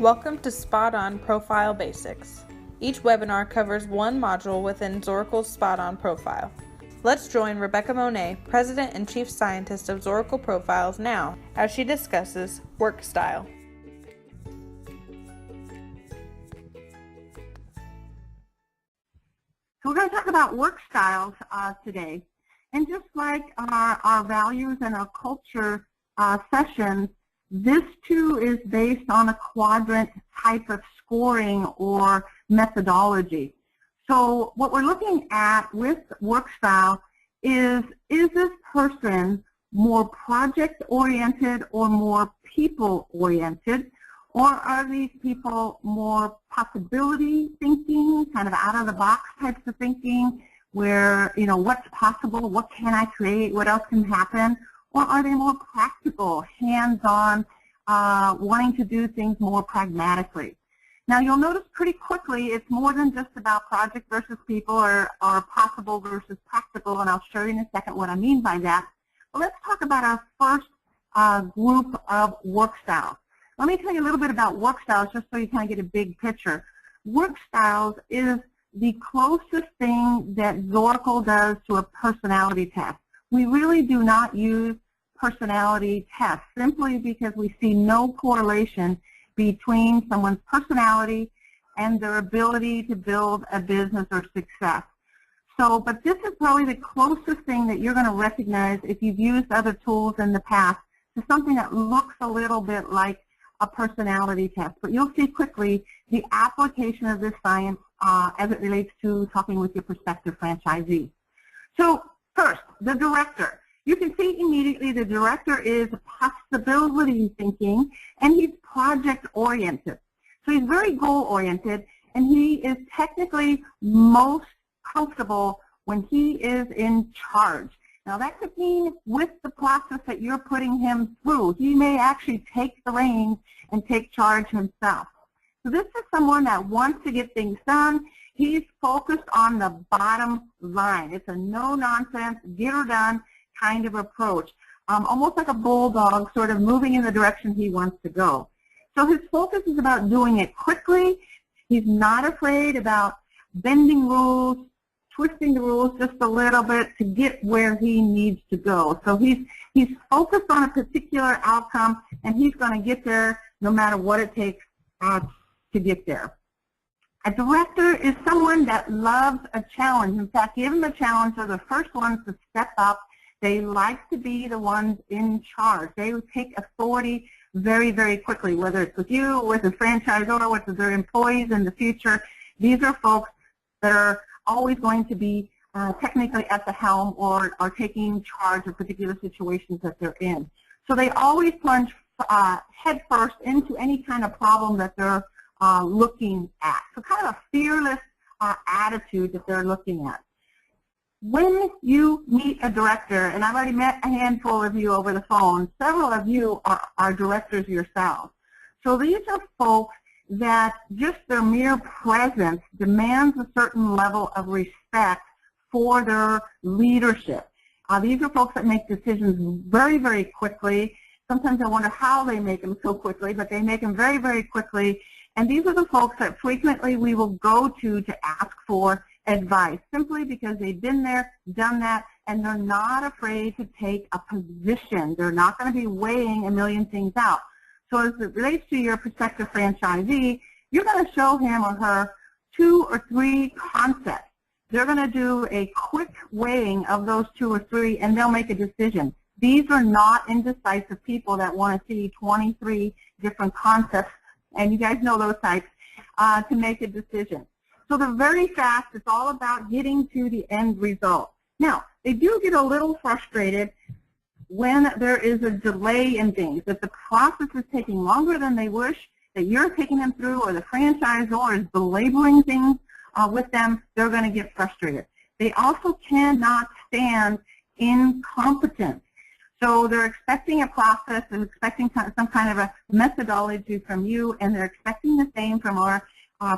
Welcome to SpotOn Profile Basics. Each webinar covers one module within Zoracle's SpotOn profile. Let's join Rebecca Monet, President and Chief Scientist of Zoracle Profiles now, as she discusses work style. So we're going to talk about work styles today. And just like our values and our culture sessions, this too is based on a quadrant type of scoring or methodology. So what we're looking at with work style is this person more project-oriented or more people-oriented? Or are these people more possibility thinking, kind of out-of-the-box types of thinking, where, you know, what's possible, what can I create, what else can happen? Or are they more practical, hands-on, wanting to do things more pragmatically? Now, you'll notice pretty quickly it's more than just about project versus people or possible versus practical, and I'll show you in a second what I mean by that. But let's talk about our first group of work styles. Let me tell you a little bit about work styles just so you kind of get a big picture. Work styles is the closest thing that Zoracle does to a personality test. We really do not use personality tests simply because we see no correlation between someone's personality and their ability to build a business or success. So, but this is probably the closest thing that you're going to recognize if you've used other tools in the past to something that looks a little bit like a personality test. But you'll see quickly the application of this science as it relates to talking with your prospective franchisee. So first, the director. You can see immediately the director is possibility thinking, and he's project-oriented. So he's very goal-oriented, and he is technically most comfortable when he is in charge. Now, that could mean with the process that you're putting him through, he may actually take the reins and take charge himself. So this is someone that wants to get things done. He's focused on the bottom line. It's a no-nonsense, get her done kind of approach, almost like a bulldog sort of moving in the direction he wants to go. So his focus is about doing it quickly. He's not afraid about bending rules, twisting the rules just a little bit to get where he needs to go. So he's focused on a particular outcome, and he's going to get there no matter what it takes to get there. A director is someone that loves a challenge. In fact, given the challenge, they're the first ones to step up. They like to be the ones in charge. They would take authority very, very quickly, whether it's with you, with a franchisor, with their employees in the future. These are folks that are always going to be technically at the helm or are taking charge of particular situations that they're in. So they always plunge head first into any kind of problem that they're looking at. So kind of a fearless attitude that they're looking at. When you meet a director, and I've already met a handful of you over the phone, several of you are directors yourselves. So these are folks that just their mere presence demands a certain level of respect for their leadership. These are folks that make decisions very, very quickly. Sometimes I wonder how they make them so quickly, but they make them very, very quickly. And these are the folks that frequently we will go to ask for advice, simply because they've been there, done that, and they're not afraid to take a position. They're not going to be weighing a million things out. So as it relates to your prospective franchisee, you're going to show him or her 2 or 3 concepts. They're going to do a quick weighing of those 2 or 3, and they'll make a decision. These are not indecisive people that want to see 23 different concepts, and you guys know those types, to make a decision. So they're very fast. It's all about getting to the end result. Now, they do get a little frustrated when there is a delay in things. If the process is taking longer than they wish, that you're taking them through, or the franchisor is belaboring things with them, they're going to get frustrated. They also cannot stand incompetence. So they're expecting a process, they're expecting some kind of a methodology from you, and they're expecting the same from our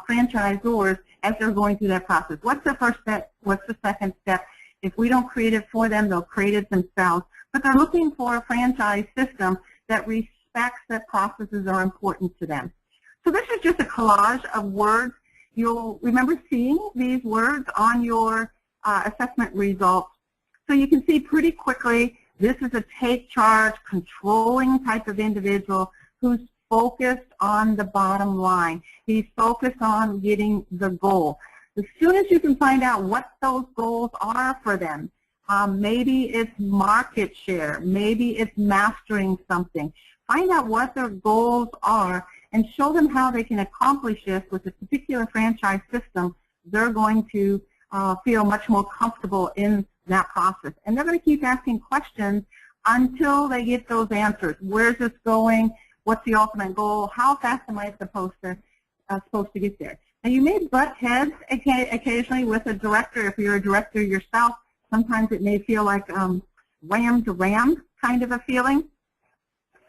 franchisors as they're going through that process. What's the first step? What's the second step? If we don't create it for them, they'll create it themselves. But they're looking for a franchise system that respects that processes are important to them. So this is just a collage of words. You'll remember seeing these words on your assessment results. So you can see pretty quickly this is a take charge, controlling type of individual who's focused on the bottom line. He's focused on getting the goal. As soon as you can find out what those goals are for them, maybe it's market share, maybe it's mastering something. Find out what their goals are and show them how they can accomplish this with a particular franchise system. They're going to feel much more comfortable in that process. And they're going to keep asking questions until they get those answers. Where's this going? What's the ultimate goal? How fast am I supposed to get there? Now, you may butt heads occasionally with a director. If you're a director yourself, sometimes it may feel like ram to ram kind of a feeling,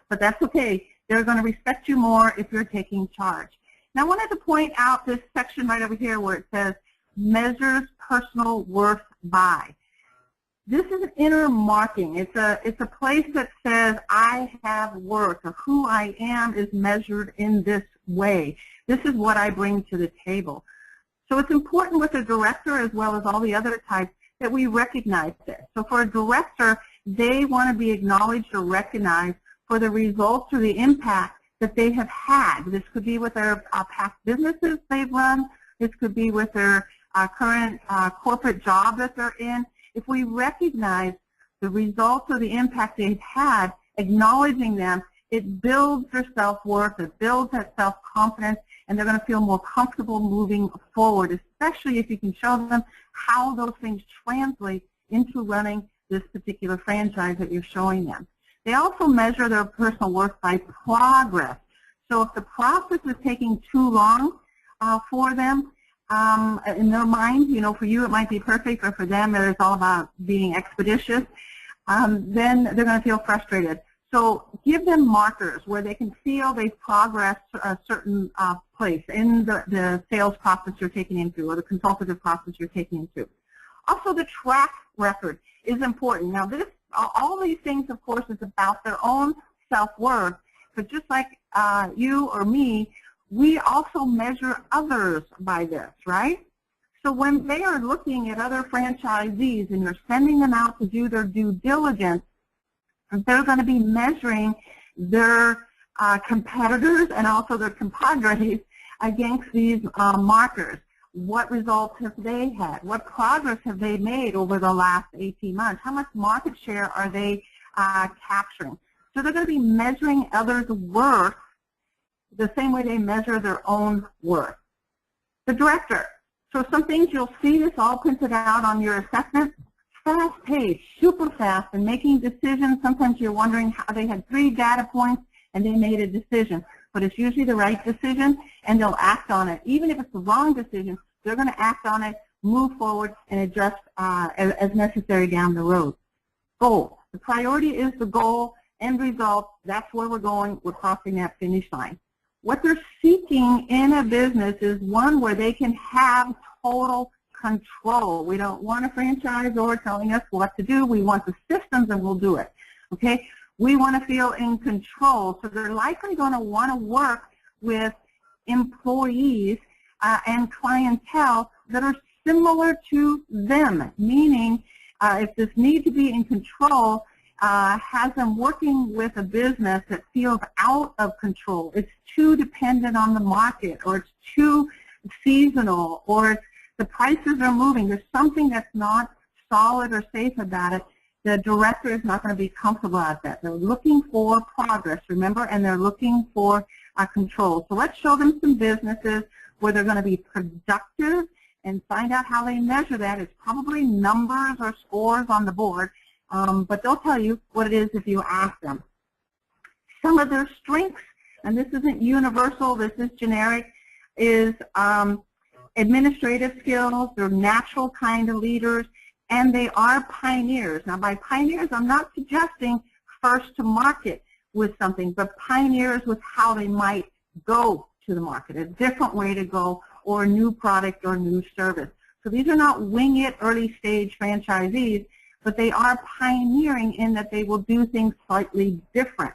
but that's okay. They're going to respect you more if you're taking charge. Now, I wanted to point out this section right over here where it says measures personal worth by. This is an inner marking. It's a place that says I have worth, or who I am is measured in this way. This is what I bring to the table. So it's important with a director as well as all the other types that we recognize this. So for a director, they want to be acknowledged or recognized for the results or the impact that they have had. This could be with their past businesses they've run. This could be with their current corporate job that they're in. If we recognize the results or the impact they've had, acknowledging them, it builds their self-worth, it builds that self-confidence, and they're going to feel more comfortable moving forward, especially if you can show them how those things translate into running this particular franchise that you're showing them. They also measure their personal worth by progress. So if the process is taking too long for them, in their mind, you know, for you it might be perfect, or for them it's all about being expeditious, then they're going to feel frustrated. So give them markers where they can feel they've progressed a certain place in the sales process you're taking them through, or the consultative process you're taking them through. Also, the track record is important. Now, all these things, of course, is about their own self-worth, but just like you or me, we also measure others by this, right? So when they are looking at other franchisees and you're sending them out to do their due diligence, they're going to be measuring their competitors and also their compadres against these markers. What results have they had? What progress have they made over the last 18 months? How much market share are they capturing? So they're going to be measuring others' worth the same way they measure their own worth. The director. So some things you'll see this all printed out on your assessment. Fast-paced, super fast, and making decisions. Sometimes you're wondering how they had 3 data points and they made a decision. But it's usually the right decision, and they'll act on it. Even if it's the wrong decision, they're going to act on it, move forward, and adjust as necessary down the road. Goal. The priority is the goal. End result, that's where we're going. We're crossing that finish line. What they're seeking in a business is one where they can have total control. We don't want a franchisor telling us what to do. We want the systems, and we'll do it. Okay? We want to feel in control. So they're likely going to want to work with employees and clientele that are similar to them, meaning if this need to be in control has them working with a business that feels out of control. It's too dependent on the market, or it's too seasonal, or it's, the prices are moving. There's something that's not solid or safe about it. The director is not going to be comfortable at that. They're looking for progress, remember, and they're looking for control. So let's show them some businesses where they're going to be productive and find out how they measure that. It's probably numbers or scores on the board, but they'll tell you what it is if you ask them. Some of their strengths, and this isn't universal, this is generic, is administrative skills. They're natural kind of leaders, and they are pioneers. Now, by pioneers, I'm not suggesting first to market with something, but pioneers with how they might go to the market, a different way to go, or a new product or new service. So these are not wing-it early-stage franchisees, but they are pioneering in that they will do things slightly different.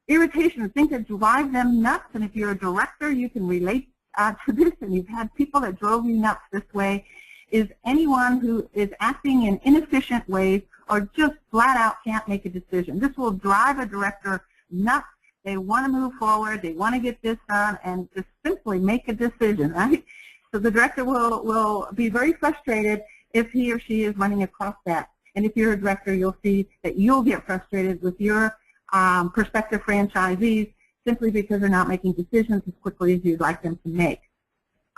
Irritations, things that drive them nuts, and if you're a director, you can relate to this, and you've had people that drove you nuts this way, is anyone who is acting in inefficient ways or just flat out can't make a decision. This will drive a director nuts. They want to move forward, they want to get this done, and just simply make a decision, right? So the director will be very frustrated if he or she is running across that. And if you're a director, you'll see that you'll get frustrated with your prospective franchisees simply because they're not making decisions as quickly as you'd like them to make.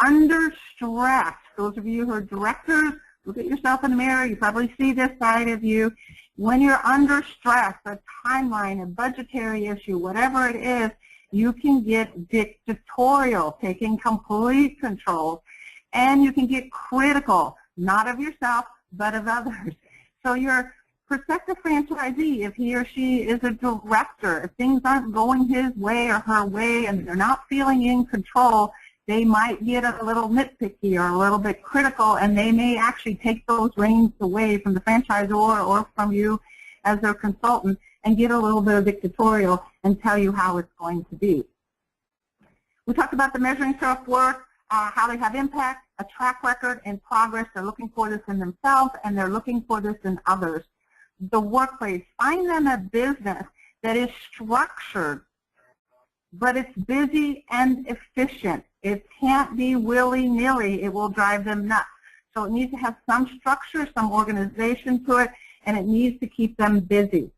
Under stress, those of you who are directors, look at yourself in the mirror. You probably see this side of you. When you're under stress, a timeline, a budgetary issue, whatever it is, you can get dictatorial, taking complete control, and you can get critical, not of yourself, but of others. So your prospective franchisee, if he or she is a director, if things aren't going his way or her way and they're not feeling in control, they might get a little nitpicky or a little bit critical, and they may actually take those reins away from the franchisor or from you as their consultant and get a little bit of dictatorial and tell you how it's going to be. We talked about the measuring self-worth, how they have impact, a track record, and progress. They're looking for this in themselves, and they're looking for this in others. The workplace, find them a business that is structured, but it's busy and efficient. It can't be willy-nilly. It will drive them nuts. So it needs to have some structure, some organization to it, and it needs to keep them busy.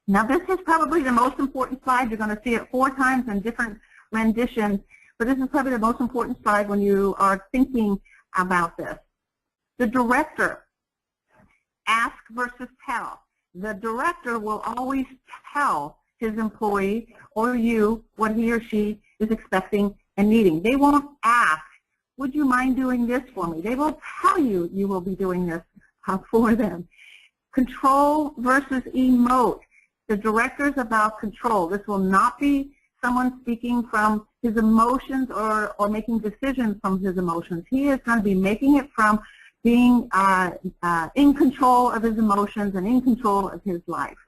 Now, this is probably the most important slide. You're going to see it 4 times in different renditions, but this is probably the most important slide when you are thinking about this. The director, ask versus tell. The director will always tell his employee or you what he or she is expecting and needing. They won't ask, would you mind doing this for me? They will tell you you will be doing this for them. Control versus emote. The director is about control. This will not be someone speaking from his emotions or making decisions from his emotions. He is going to be making it from being in control of his emotions and in control of his life.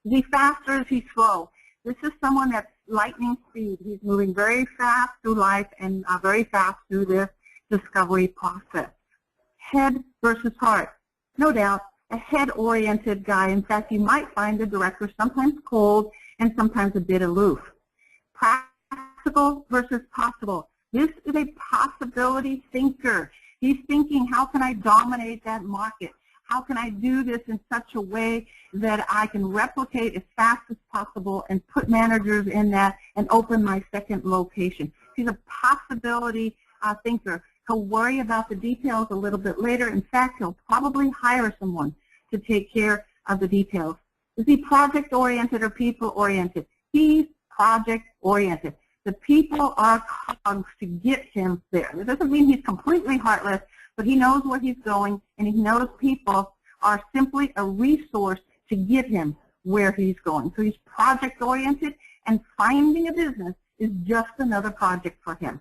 Is he fast or is he slow? This is someone that's lightning speed. He's moving very fast through life and very fast through this discovery process. Head versus heart. No doubt, a head-oriented guy. In fact, you might find the director sometimes cold and sometimes a bit aloof. Practical versus possible. This is a possibility thinker. He's thinking, how can I dominate that market? How can I do this in such a way that I can replicate as fast as possible and put managers in that and open my second location? He's a possibility thinker. He'll worry about the details a little bit later. In fact, he'll probably hire someone to take care of the details. Is he project-oriented or people-oriented? He's project-oriented. The people are cogs to get him there. It doesn't mean he's completely heartless, but he knows where he's going, and he knows people are simply a resource to get him where he's going. So he's project-oriented, and finding a business is just another project for him.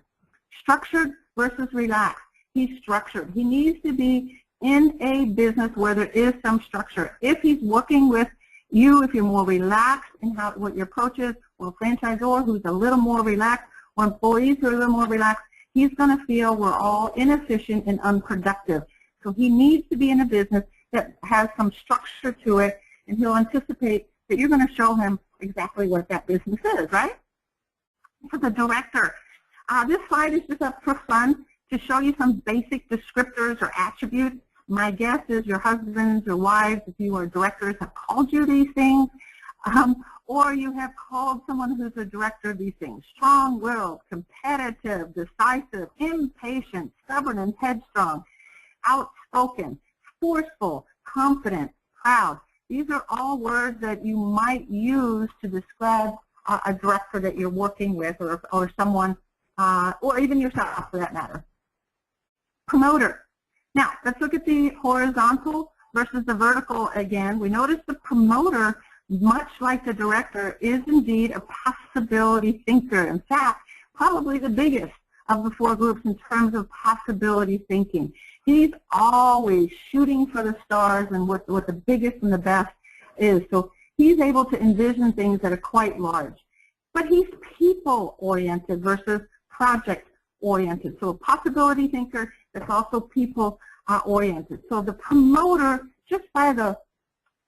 Structured versus relaxed. He's structured. He needs to be in a business where there is some structure. If he's working with you, if you're more relaxed in what your approach is, or a franchisor who's a little more relaxed, or employees who are a little more relaxed, he's going to feel we're all inefficient and unproductive. So he needs to be in a business that has some structure to it, and he'll anticipate that you're going to show him exactly what that business is, right? For the director, this slide is just up for fun to show you some basic descriptors or attributes. My guess is your husbands or wives, if you are directors, have called you these things, or you have called someone who's a director these things. Strong-willed, competitive, decisive, impatient, stubborn and headstrong, outspoken, forceful, confident, proud. These are all words that you might use to describe a director that you're working with, or someone, or even yourself for that matter. Promoter. Now, let's look at the horizontal versus the vertical again. We notice the promoter, much like the director, is indeed a possibility thinker. In fact, probably the biggest of the 4 groups in terms of possibility thinking. He's always shooting for the stars and what the biggest and the best is. So he's able to envision things that are quite large. but he's people-oriented versus project-oriented. So a possibility thinker that's also people-oriented. So the promoter, just by the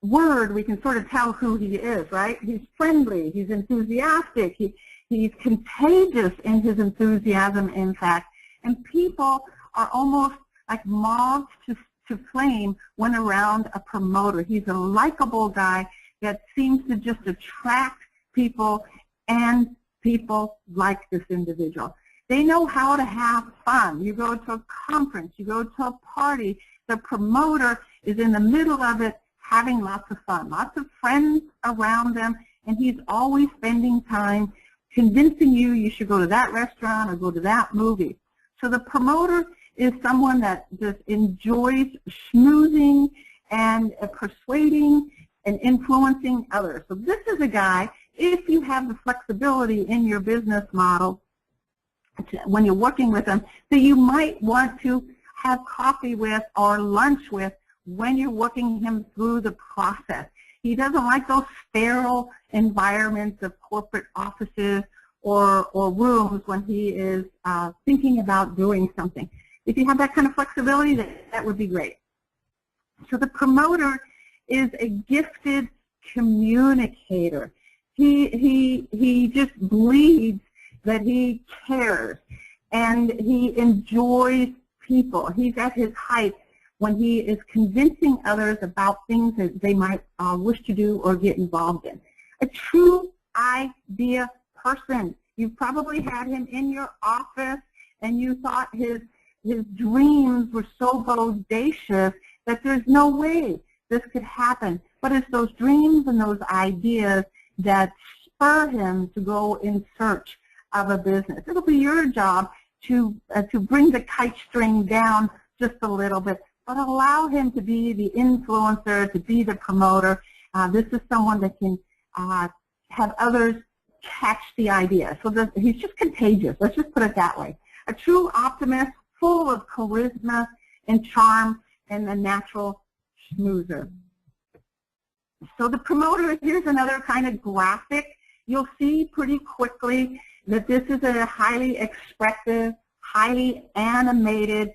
word, we can sort of tell who he is, right? He's friendly, he's enthusiastic, he's contagious in his enthusiasm, in fact, and people are almost like moths to flame when around a promoter. He's a likable guy that seems to just attract people, and people like this individual. They know how to have fun. You go to a conference, you go to a party, the promoter is in the middle of it having lots of fun, lots of friends around them, and he's always spending time convincing you you should go to that restaurant or go to that movie. So the promoter is someone that just enjoys schmoozing and persuading and influencing others. So this is a guy, if you have the flexibility in your business model when you're working with him, that you might want to have coffee with or lunch with when you're working him through the process. He doesn't like those sterile environments of corporate offices or rooms when he is thinking about doing something. If you have that kind of flexibility, that would be great. So the promoter is a gifted communicator. He just bleeds that he cares, and he enjoys people. He's at his height when he is convincing others about things that they might wish to do or get involved in. A true idea person. You've probably had him in your office and you thought his dreams were so bodacious that there's no way this could happen. But it's those dreams and those ideas that spur him to go in search of a business. It'll be your job to bring the kite string down just a little bit, but allow him to be the influencer, to be the promoter. This is someone that can have others catch the idea. So he's just contagious. Let's just put it that way. A true optimist, full of charisma and charm, and a natural schmoozer. So the promoter, here's another kind of graphic. You'll see pretty quickly that this is a highly expressive, highly animated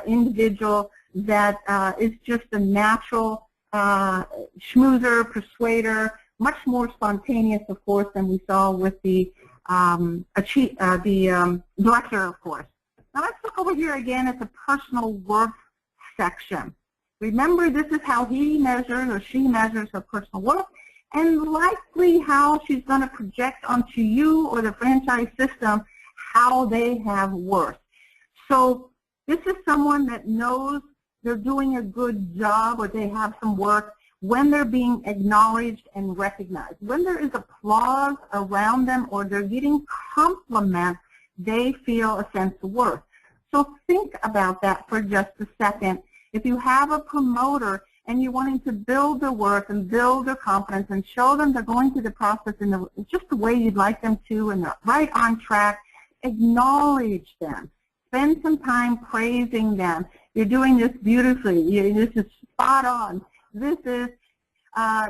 individual that is just a natural schmoozer, persuader, much more spontaneous, of course, than we saw with the director, of course. Now let's look over here again at the personal worth section. Remember, this is how he measures or she measures her personal worth, and likely how she's going to project onto you or the franchise system how they have worth. So this is someone that knows they're doing a good job or they have some worth when they're being acknowledged and recognized. When there is applause around them or they're getting compliments, they feel a sense of worth. So think about that for just a second. If you have a promoter and you're wanting to build their worth and build their confidence and show them they're going through the process in just the way you'd like them to and they're right on track, acknowledge them. Spend some time praising them. You're doing this beautifully. This is spot on. This is,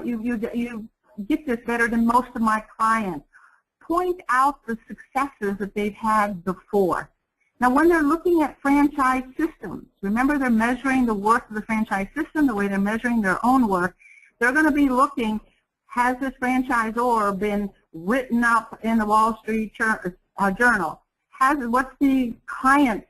you get this better than most of my clients. Point out the successes that they've had before. Now, when they're looking at franchise systems, remember they're measuring the worth of the franchise system the way they're measuring their own worth. They're going to be looking, has this franchisor been written up in the Wall Street Journal? What's the clients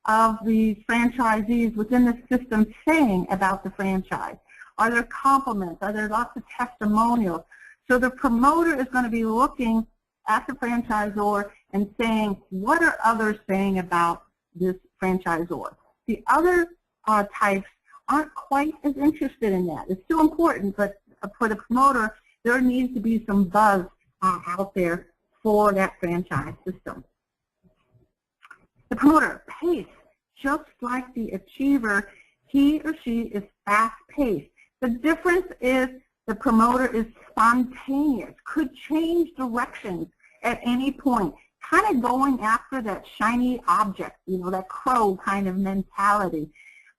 of the franchisees within the system saying about the franchise? Are there compliments? Are there lots of testimonials? So the promoter is going to be looking at the franchisor and saying, what are others saying about this franchisor? The other types aren't quite as interested in that. It's still important, but for the promoter, there needs to be some buzz out there for that franchise system. The promoter, pace, just like the achiever, he or she is fast-paced. The difference is the promoter is spontaneous, could change directions at any point, kind of going after that shiny object, you know, that crow kind of mentality.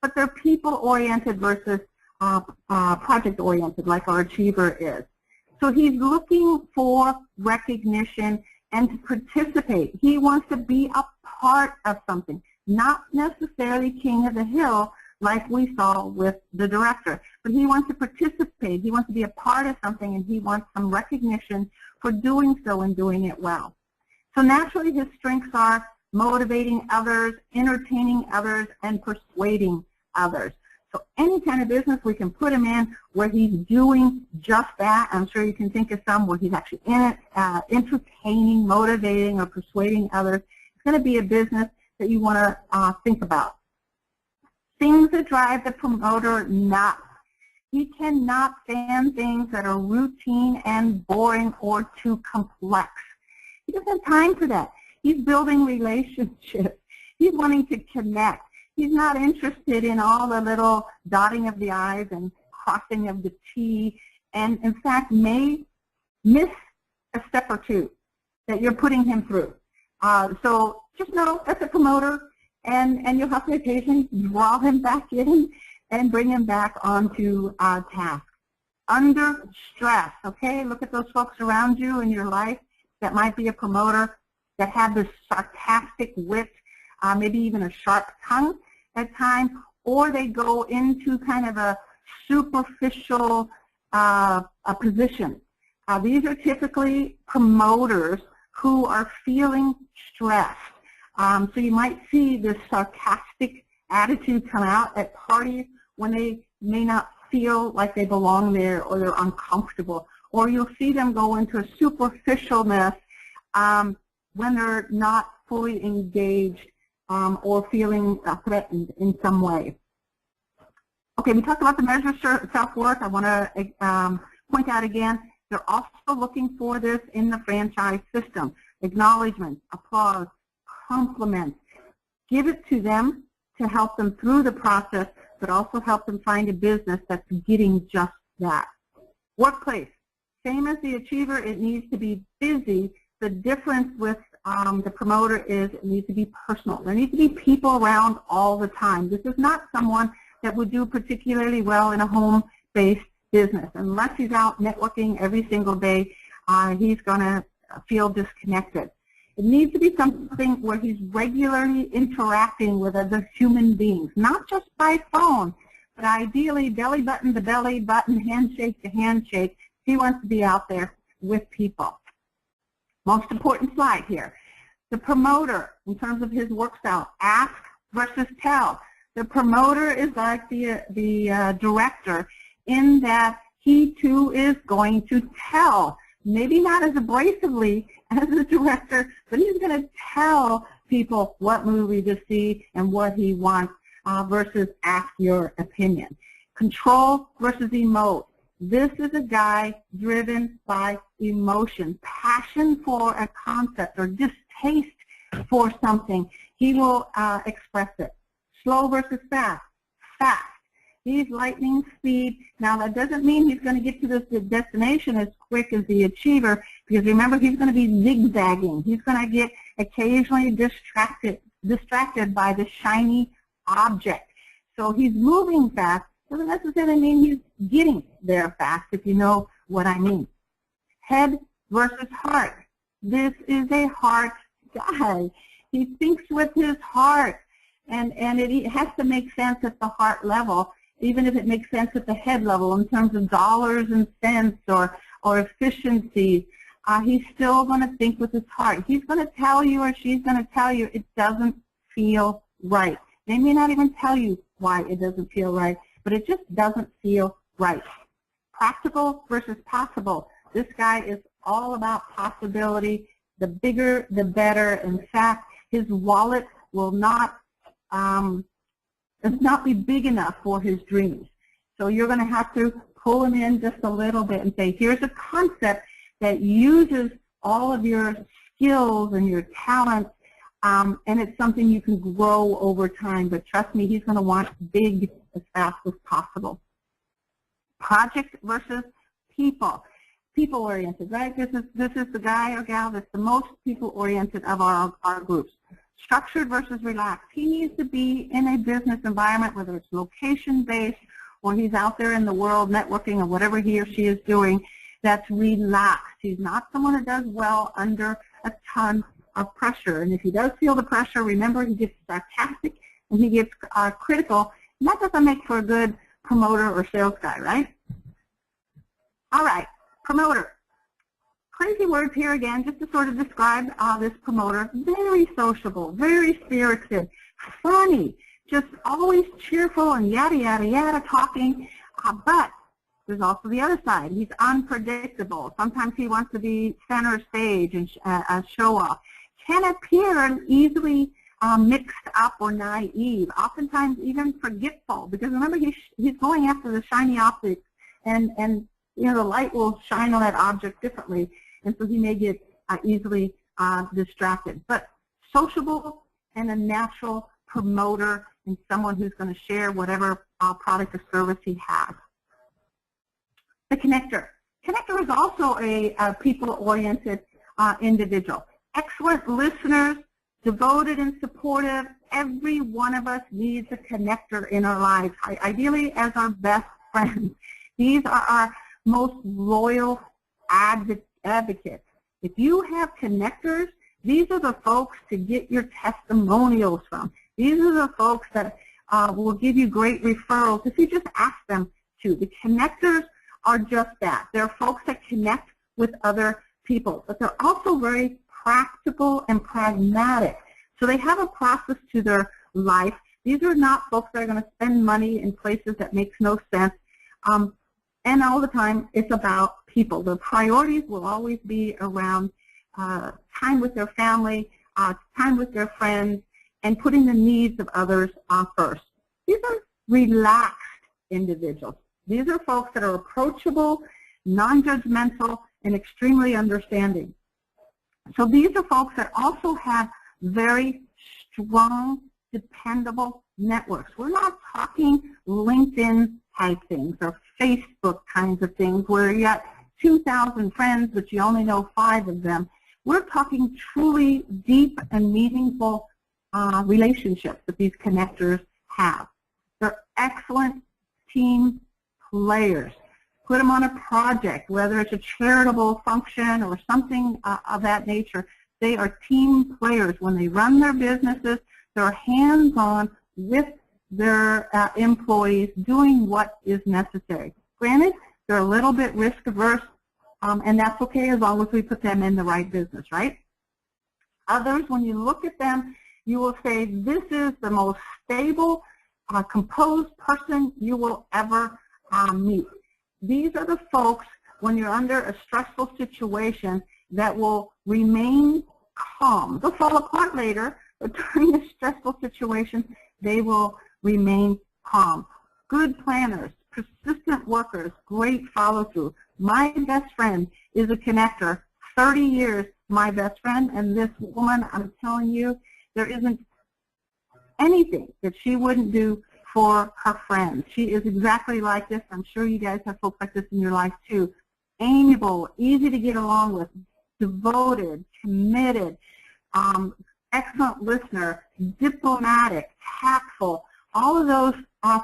But they're people-oriented versus project-oriented, like our achiever is. So he's looking for recognition and to participate. He wants to be a part of something, not necessarily king of the hill like we saw with the director, but he wants to participate. He wants to be a part of something, and he wants some recognition for doing so and doing it well. So naturally his strengths are motivating others, entertaining others, and persuading others. So any kind of business we can put him in where he's doing just that. I'm sure you can think of some where he's actually in it, entertaining, motivating, or persuading others. It's going to be a business that you want to think about. Things that drive the promoter nuts. He cannot stand things that are routine and boring or too complex. He doesn't have time for that. He's building relationships. He's wanting to connect. He's not interested in all the little dotting of the I's and crossing of the T, and in fact may miss a step or two that you're putting him through. So just know that's a promoter, and you'll have to occasionally draw him back in and bring him back onto task. Under stress, okay? Look at those folks around you in your life that might be a promoter that have this sarcastic wit, maybe even a sharp tongue at times, or they go into kind of a superficial position. These are typically promoters who are feeling stressed. So you might see this sarcastic attitude come out at parties when they may not feel like they belong there, or they're uncomfortable. Or you'll see them go into a superficialness when they're not fully engaged or feeling threatened in some way. Okay, we talked about the measure of self-worth. I want to point out again, they're also looking for this in the franchise system. Acknowledgement, applause, compliments. Give it to them to help them through the process, but also help them find a business that's getting just that. Workplace, same as the achiever, it needs to be busy. The difference with the promoter is it needs to be personal. There needs to be people around all the time. This is not someone that would do particularly well in a home-based business. Unless he's out networking every single day, he's going to feel disconnected. It needs to be something where he's regularly interacting with other human beings, not just by phone, but ideally belly button to belly button, handshake to handshake. He wants to be out there with people. Most important slide here. The promoter, in terms of his work style, ask versus tell. The promoter is like the director in that he too is going to tell. Maybe not as abrasively as the director, but he's going to tell people what movie to see and what he wants versus ask your opinion. Control versus emote. This is a guy driven by emotion, passion for a concept or distaste for something. He will express it. Slow versus fast. Fast. He's lightning speed. Now that doesn't mean he's going to get to the destination as quick as the achiever, because remember, he's going to be zigzagging. He's going to get occasionally distracted by the shiny object. So he's moving fast. Doesn't necessarily mean he's getting there fast, if you know what I mean. Head versus heart. This is a heart guy. He thinks with his heart, and it has to make sense at the heart level, even if it makes sense at the head level in terms of dollars and cents or efficiencies. He's still going to think with his heart. He's going to tell you, or she's going to tell you, it doesn't feel right. They may not even tell you why it doesn't feel right, but it just doesn't feel right. Practical versus possible. This guy is all about possibility. The bigger, the better. In fact, his wallet will not be big enough for his dreams. So you're going to have to pull him in just a little bit and say, here's a concept that uses all of your skills and your talents, and it's something you can grow over time. But trust me, he's going to want big as fast as possible. Project versus people. People-oriented, right? This is the guy or gal that's the most people-oriented of our groups. Structured versus relaxed. He needs to be in a business environment, whether it's location-based or he's out there in the world networking or whatever he or she is doing, that's relaxed. He's not someone that does well under a ton of pressure. And if he does feel the pressure, remember, he gets sarcastic and he gets critical. And that doesn't make for a good promoter or sales guy, right? All right, promoter. Crazy words here again, just to sort of describe this promoter. Very sociable, very spirited, funny, just always cheerful and yada, yada, yada talking. But there's also the other side. He's unpredictable. Sometimes he wants to be center stage and show off. Can appear easily mixed up or naive, oftentimes even forgetful, because remember, he's going after the shiny object, and you know, the light will shine on that object differently, and so he may get easily distracted. But sociable and a natural promoter and someone who's going to share whatever product or service he has. The connector. Connector is also a people-oriented individual. Excellent listeners, devoted and supportive. Every one of us needs a connector in our lives, ideally as our best friends. These are our most loyal advocates. If you have connectors, these are the folks to get your testimonials from. These are the folks that will give you great referrals if you just ask them to. The connectors are just that. They're folks that connect with other people, but they're also very practical and pragmatic. So they have a process to their life. These are not folks that are going to spend money in places that makes no sense. And all the time, it's about people. Their priorities will always be around time with their family, time with their friends, and putting the needs of others first. These are relaxed individuals. These are folks that are approachable, non-judgmental, and extremely understanding. So these are folks that also have very strong, dependable networks. We're not talking LinkedIn type things or Facebook kinds of things where you got 2,000 friends but you only know 5 of them. We're talking truly deep and meaningful relationships that these connectors have. They're excellent team players. Put them on a project, whether it's a charitable function or something of that nature. They are team players. When they run their businesses, they're hands-on with their employees doing what is necessary. Granted, they're a little bit risk-averse, and that's okay as long as we put them in the right business, right? Others, when you look at them, you will say, this is the most stable, composed person you will ever meet. These are the folks, when you're under a stressful situation, that will remain calm. They'll fall apart later, but during a stressful situation, they will remain calm. Good planners, persistent workers, great follow-through. My best friend is a connector. 30 years, my best friend, and this woman, I'm telling you, there isn't anything that she wouldn't do for her friends. She is exactly like this. I'm sure you guys have folks like this in your life too. Amiable, easy to get along with, devoted, committed, excellent listener, diplomatic, tactful, all of those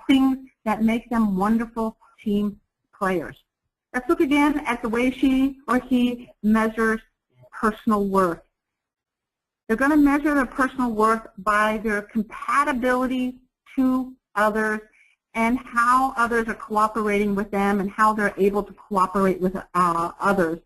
things that make them wonderful team players. Let's look again at the way she or he measures personal worth. They're going to measure their personal worth by their compatibility to others and how others are cooperating with them and how they're able to cooperate with others,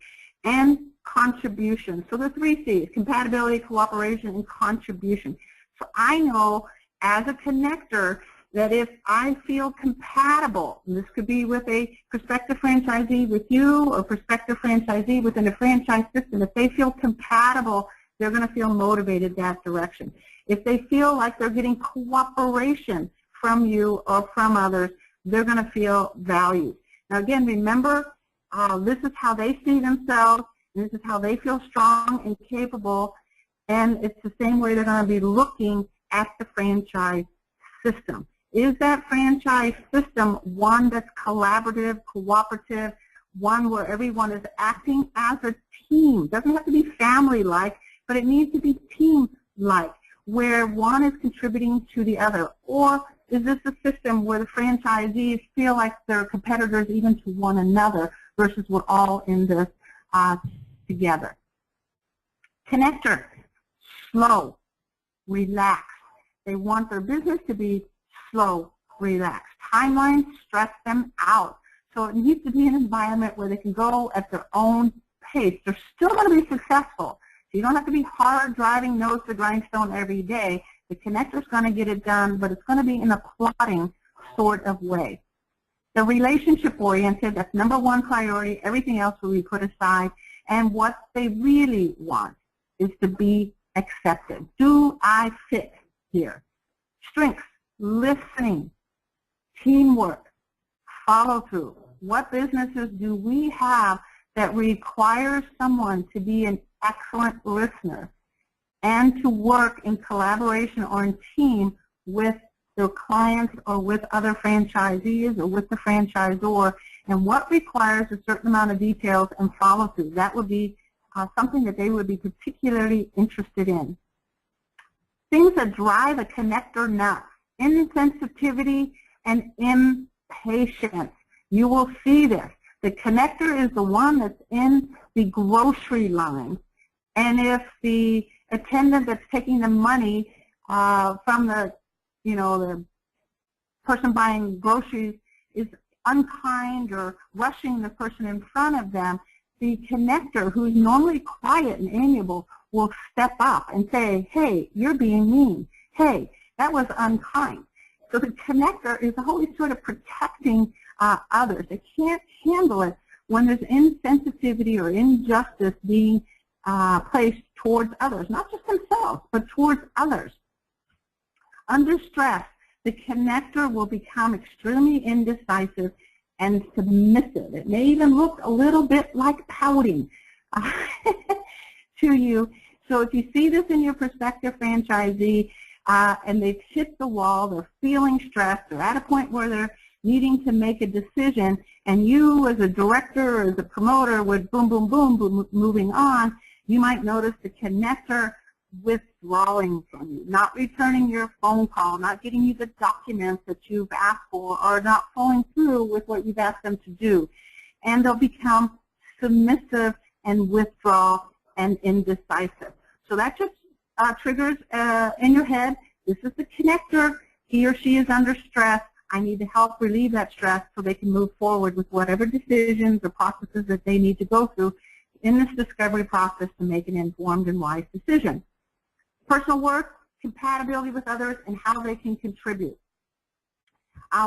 and contribution. So the 3 C's, compatibility, cooperation, and contribution. So I know as a connector that if I feel compatible, and this could be with a prospective franchisee with you or prospective franchisee within a franchise system, if they feel compatible, they're going to feel motivated that direction. If they feel like they're getting cooperation from you or from others, they're going to feel valued. Now again, remember, this is how they see themselves, this is how they feel strong and capable, and it's the same way they're going to be looking at the franchise system. Is that franchise system one that's collaborative, cooperative, one where everyone is acting as a team? It doesn't have to be family-like, but it needs to be team-like, where one is contributing to the other. Or is this a system where the franchisees feel like they're competitors even to one another versus we're all in this together? Connector, slow, relaxed. They want their business to be slow, relaxed. Timelines stress them out. So it needs to be an environment where they can go at their own pace. They're still going to be successful. So you don't have to be hard driving nose to grindstone every day. The connector's going to get it done, but it's going to be in a plotting sort of way. The relationship-oriented, that's number one priority. Everything else will be put aside. And what they really want is to be accepted. Do I fit here? Strengths, listening, teamwork, follow-through. What businesses do we have that requires someone to be an excellent listener and to work in collaboration or in team with their clients or with other franchisees or with the franchisor, and what requires a certain amount of details and follow-through? That would be something that they would be particularly interested in. Things that drive a connector nuts: insensitivity and impatience. You will see this. The connector is the one that's in the grocery line, and if the attendant that's taking the money from the person buying groceries is unkind or rushing the person in front of them, the connector, who's normally quiet and amiable, will step up and say, hey, you're being mean. Hey, that was unkind. So the connector is always sort of protecting others. They can't handle it when there's insensitivity or injustice being placed towards others, not just themselves, but towards others. Under stress, the connector will become extremely indecisive and submissive. It may even look a little bit like pouting to you. So if you see this in your prospective franchisee and they've hit the wall, they're feeling stressed, they're at a point where they're needing to make a decision, and you as a director or as a promoter would boom, boom, boom, boom, moving on, you might notice the connector withdrawing from you, not returning your phone call, not getting you the documents that you've asked for, or not following through with what you've asked them to do. And they'll become submissive and withdraw and indecisive. So that just triggers in your head, this is the connector, he or she is under stress, I need to help relieve that stress so they can move forward with whatever decisions or processes that they need to go through in this discovery process to make an informed and wise decision. Personal work, compatibility with others, and how they can contribute.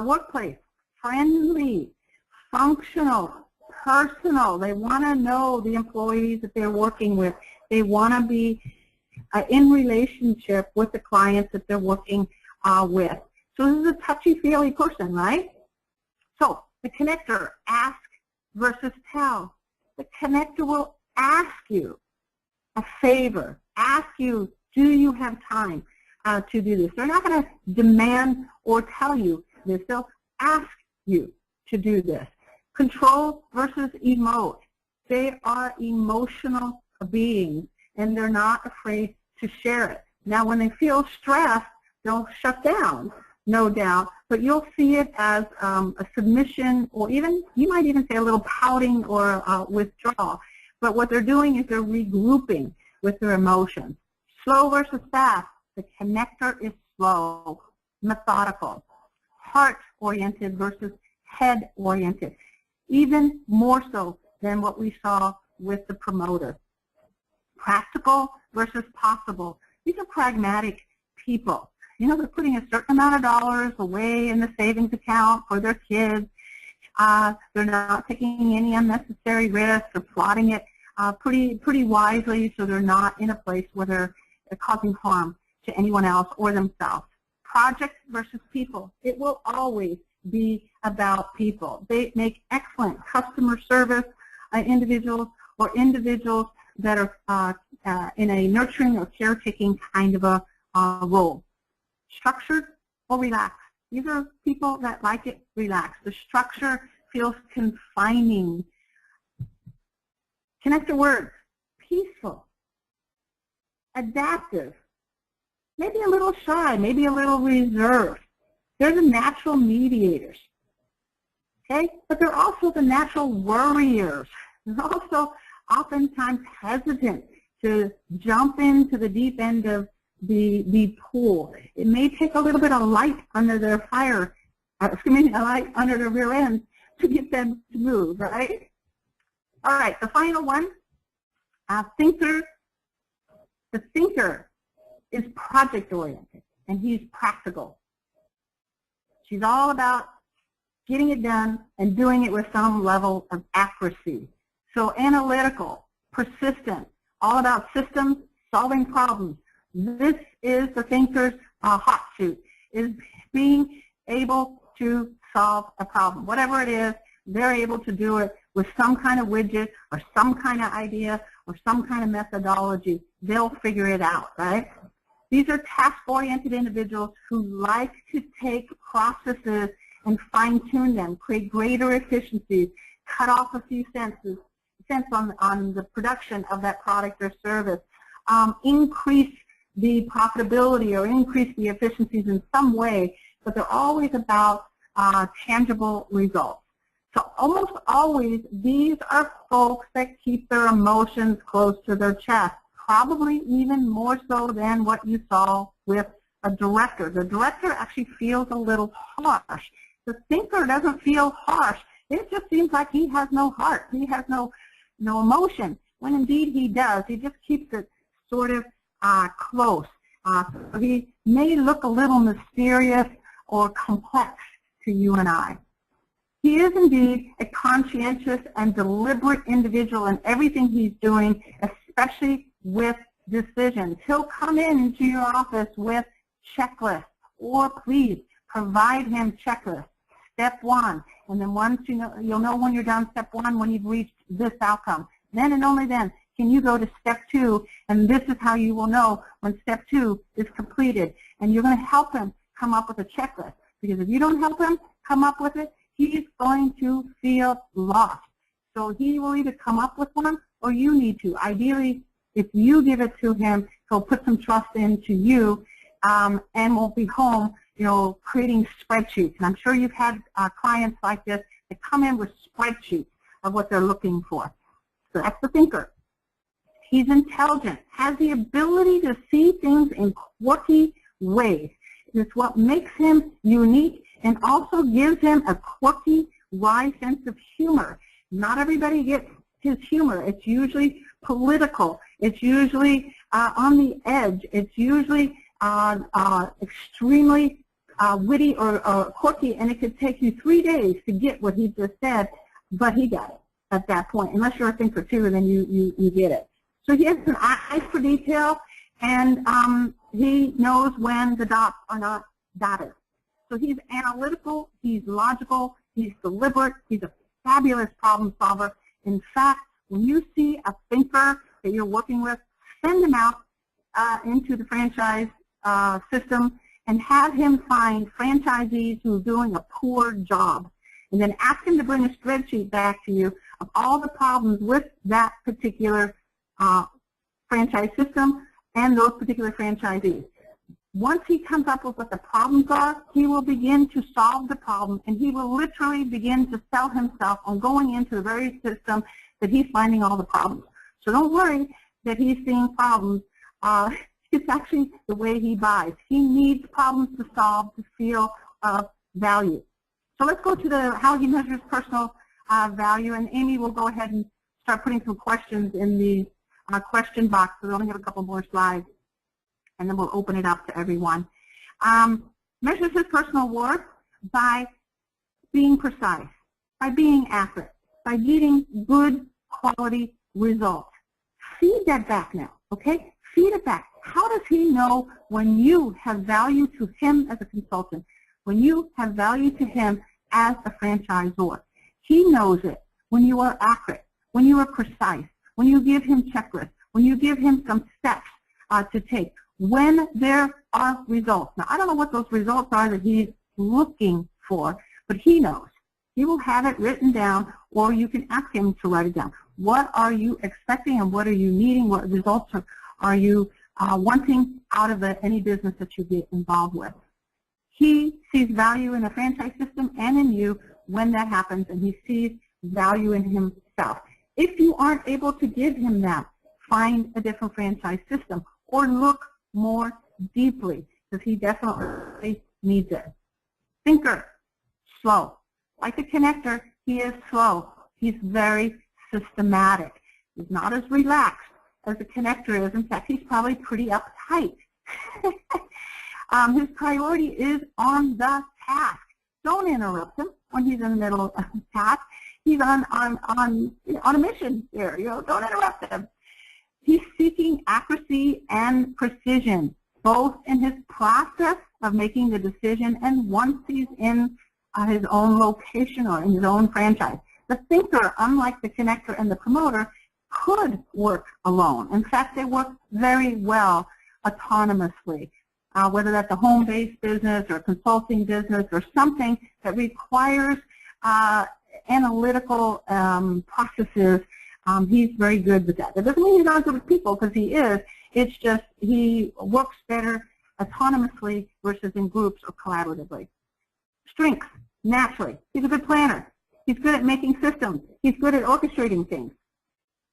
Workplace, friendly, functional, personal. They want to know the employees that they're working with. They want to be in relationship with the clients that they're working with. So this is a touchy-feely person, right? So the connector, ask versus tell. The connector will ask you a favor, ask you, do you have time to do this? They're not going to demand or tell you this. They'll ask you to do this. Control versus emote. They are emotional beings, and they're not afraid to share it. Now, when they feel stressed, they'll shut down, no doubt, but you'll see it as a submission, or even, you might even say a little pouting or withdrawal. But what they're doing is they're regrouping with their emotions. Slow versus fast. The connector is slow, methodical. Heart-oriented versus head-oriented. Even more so than what we saw with the promoter. Practical versus possible. These are pragmatic people. You know, they're putting a certain amount of dollars away in the savings account for their kids. They're not taking any unnecessary risks or plotting it pretty wisely, so they're not in a place where they're causing harm to anyone else or themselves. Project versus people. It will always be about people. They make excellent customer service individuals, or individuals that are in a nurturing or caretaking kind of a role. Structured or relaxed. These are people that like it relaxed. The structure feels confining. Connector words: peaceful, adaptive, maybe a little shy, maybe a little reserved. They're the natural mediators, okay? But they're also the natural worriers. They're also oftentimes hesitant to jump into the deep end of the pool. It may take a little bit of light under their fire, light under their rear end to get them to move, right? All right, the final one, thinker. The thinker is project-oriented, and he's practical. She's all about getting it done and doing it with some level of accuracy. So analytical, persistent, all about systems, solving problems. This is the thinker's hot suit, is being able to solve a problem. Whatever it is, they're able to do it with some kind of widget or some kind of idea or some kind of methodology. They'll figure it out, right? These are task-oriented individuals who like to take processes and fine-tune them, create greater efficiencies, cut off a few cents on the production of that product or service, increase the profitability or increase the efficiencies in some way, but they're always about tangible results. So almost always, these are folks that keep their emotions close to their chest, probably even more so than what you saw with a director. The director actually feels a little harsh. The thinker doesn't feel harsh. It just seems like he has no heart. He has no emotion, when indeed he does. He just keeps it sort of close. So he may look a little mysterious or complex to you and I. He is indeed a conscientious and deliberate individual in everything he's doing, especially with decisions. He'll come into your office with checklists, or please provide him checklists. Step 1, and then once you'll know when you're done step 1 when you've reached this outcome. Then and only then can you go to step 2, and this is how you will know when step 2 is completed. And you're going to help him come up with a checklist, because if you don't help him come up with it, he's going to feel lost. So he will either come up with one or you need to. Ideally, if you give it to him, he'll put some trust into you and won't be home, creating spreadsheets. And I'm sure you've had clients like this that come in with spreadsheets of what they're looking for. So that's the thinker. He's intelligent, has the ability to see things in quirky ways. It's what makes him unique and also gives him a quirky, wry sense of humor. Not everybody gets his humor. It's usually political. It's usually on the edge. It's usually extremely witty or quirky, and it could take you 3 days to get what he just said, but he got it at that point. Unless you're a thinker too, then you get it. So he has an eye for detail, and he knows when the dots are not dotted. So he's analytical, he's logical, he's deliberate, he's a fabulous problem solver. In fact, when you see a thinker that you're working with, send him out into the franchise system and have him find franchisees who are doing a poor job. And then ask him to bring a spreadsheet back to you of all the problems with that particular franchise system and those particular franchisees. Once he comes up with what the problems are, he will begin to solve the problem, and he will literally begin to sell himself on going into the very system that he's finding all the problems. So don't worry that he's seeing problems. It's actually the way he buys. He needs problems to solve to feel value. So let's go to how he measures personal value, and Amy will go ahead and start putting some questions in the question box. So we only have a couple more slides, and then we'll open it up to everyone. Measures his personal worth by being precise, by being accurate, by getting good quality results. Feed that back now, okay? Feed it back. How does he know when you have value to him as a consultant, when you have value to him as a franchisor? He knows it when you are accurate, when you are precise, when you give him checklists, when you give him some steps to take, when there are results. Now, I don't know what those results are that he's looking for, but he knows. He will have it written down, or you can ask him to write it down. What are you expecting and what are you needing? What results are you wanting out of any business that you get involved with? He sees value in the franchise system and in you when that happens, and he sees value in himself. If you aren't able to give him that, find a different franchise system or look more deeply, because he definitely needs it. Thinker, slow. Like the connector, he is slow. He's very systematic. He's not as relaxed as the connector is. In fact, he's probably pretty uptight. His priority is on the task. Don't interrupt him when he's in the middle of the task. He's on a mission here. Don't interrupt him. He's seeking accuracy and precision, both in his process of making the decision and once he's in his own location or in his own franchise. The thinker, unlike the connector and the promoter, could work alone. In fact, they work very well autonomously, whether that's a home-based business or a consulting business or something that requires analytical processes. He's very good with that. That doesn't mean he's not good with people, because he is. It's just he works better autonomously versus in groups or collaboratively. Strengths, naturally. He's a good planner. He's good at making systems. He's good at orchestrating things.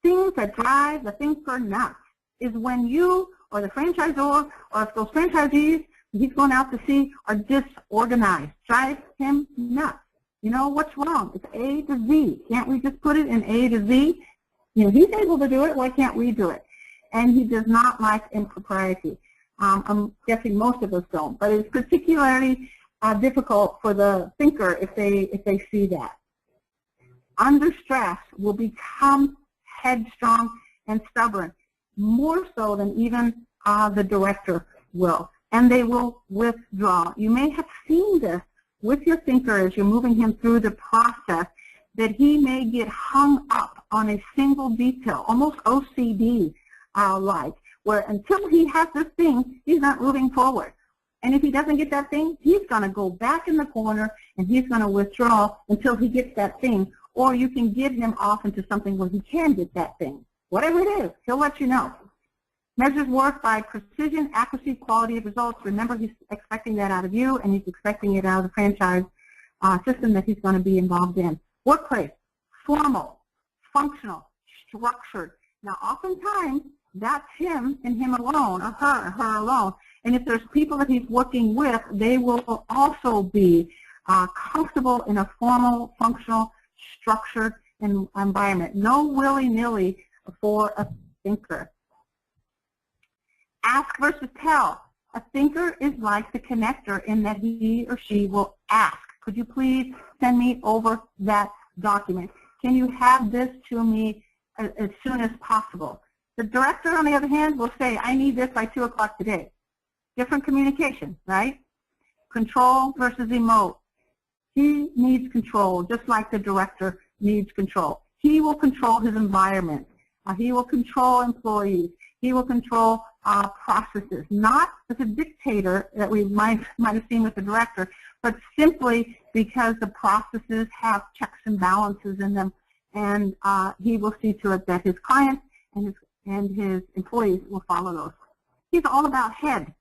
Things that drive the thinker nuts is when you or the franchisor or if those franchisees he's going out to see are disorganized. Drives him nuts. What's wrong? It's A to Z. Can't we just put it in A to Z? He's able to do it. Why can't we do it? And he does not like impropriety. I'm guessing most of us don't, but it's particularly difficult for the thinker if they see that. Under stress will become headstrong and stubborn, more so than even the director will, and they will withdraw. You may have seen this with your thinker as you're moving him through the process, that he may get hung up on a single detail, almost OCD-like, where until he has this thing, he's not moving forward. And if he doesn't get that thing, he's going to go back in the corner and he's going to withdraw until he gets that thing. Or you can get him off into something where he can get that thing. Whatever it is, he'll let you know. Measures work by precision, accuracy, quality of results. Remember, he's expecting that out of you, and he's expecting it out of the franchise system that he's going to be involved in. Workplace, formal, functional, structured. Now, oftentimes, that's him and him alone, or her alone. And if there's people that he's working with, they will also be comfortable in a formal, functional, structured environment. No willy-nilly for a thinker. Ask versus tell. A thinker is like the connector in that he or she will ask, could you please send me over that document? Can you have this to me as soon as possible? The director, on the other hand, will say, I need this by 2 o'clock today. Different communication, right? Control versus emote. He needs control, just like the director needs control. He will control his environment. He will control employees. He will control processes, not as a dictator that we might have seen with the director, but simply because the processes have checks and balances in them, and he will see to it that his clients and his employees will follow those. He's all about head.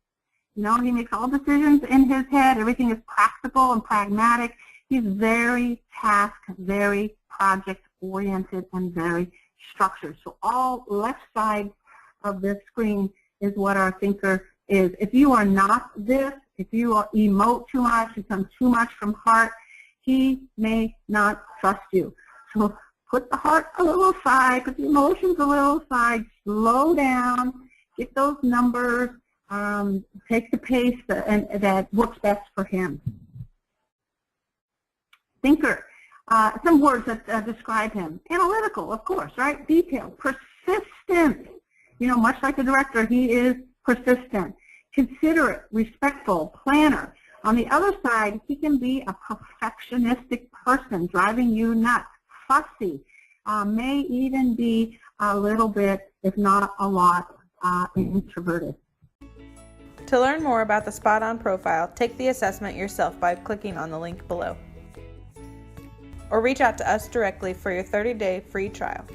He makes all decisions in his head. Everything is practical and pragmatic. He's very task, very project-oriented, and very structured. So all left side of this screen is what our thinker is. If you are not this, if you emote too much, become too much from heart, he may not trust you. So put the heart a little aside, put the emotions a little aside, slow down, get those numbers, take the pace that works best for him. Thinker, some words that describe him. Analytical, of course, right? Detailed, persistent. Much like the director, he is persistent. Considerate, respectful, planner. On the other side, he can be a perfectionistic person, driving you nuts. Fussy, may even be a little bit, if not a lot, introverted. To learn more about the SpotOn profile, take the assessment yourself by clicking on the link below. Or reach out to us directly for your 30-day free trial.